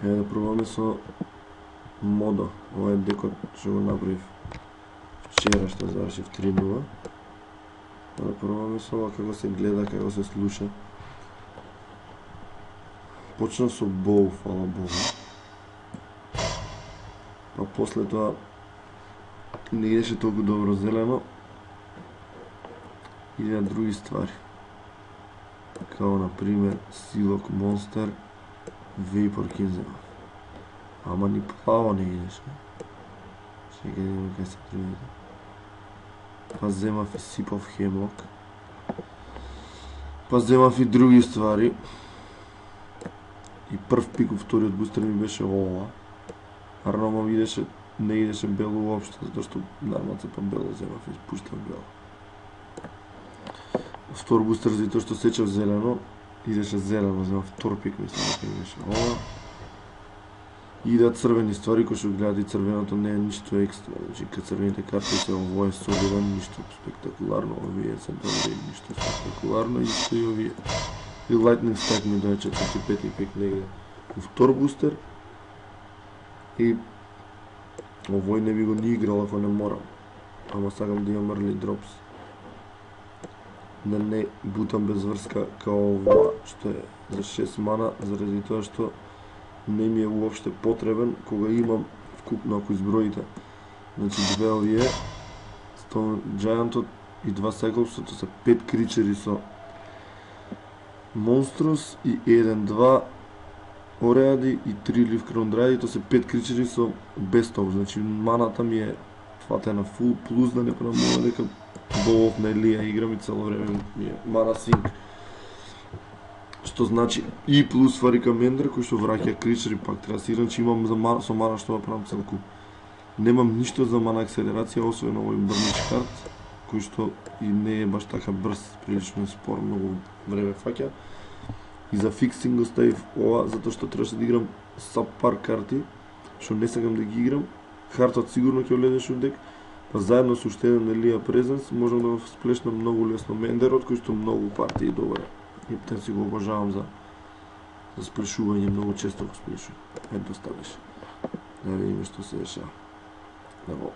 Да пробаме со модо. Ова е декот што го направив вчера, што завршив 3:0. Да пробаме со ова како се гледа, како се слуша. Почнав со боу, фала Богу. Па после тоа не идеше толку добро зелено. Идеа други ствари. Као, например, Силок Монстер, Vapor Кинзема. Ама ни плаво не идеше. Ще ги видим кај се другите. Па земав и сипав хемлок. Па земав и други ствари. И прв пик у вториот бустер ми беше ова. Арно видеше, не идеше бело уопште, затоа што нармаце па бело земав и испуштав бело. Втор бустер, затоа што сечав зелено, идеше зелено, земав втор пик, мислам дека идеше ова. Идат црвени ствари, кои што гледат и црвеното не е ништо екстра. Значи, кад црвените карти се овој солиден, ништо спектакуларно, овие се добри, ништо спектакуларно, исто и овие. И Lightning Stack ми дое 4-5 пик негде у втор бустер. И овој не би го ни играл ако не морам. Ама сакам да имам early drops. Да не бутам без врска као ова, што е за 6 мана, заради тоа што не ми е уопште потребен кога имам вкупно, ако изброите. Значи две овие, Stone Giantот и два Cyclopsот се 5 кричери со Monstrous и 1-2 Ореади и 3 Leaf Crown Dryadi, тоа се 5 кричери со Bestop, значи маната ми е фатена фул, плюс да не промова дека Болов на Елија играм и цело време ми е мана синк. Што значи и плюс Фарика Мендер кој што враќа кричери, пак треба си че имам за мана, со мана што правам целку. Немам ништо за мана акселерација, освен овој брнич карт, кој што и не е баш така брз, прилично спор, многу време фаќа. И за фиксинг го ставив ова, затоа што требаше да играм сабпар карти, што не сакам да ги играм. Хартот сигурно ќе влезеш у дек, па заедно со уште еден Елија Презенс можам да го сплешнам многу лесно Мендерот, кој што многу партии добар. И тен си го обожавам за сплешување, многу често го сплешувам. Ето ставиш. Да видиме што се дешава. Да го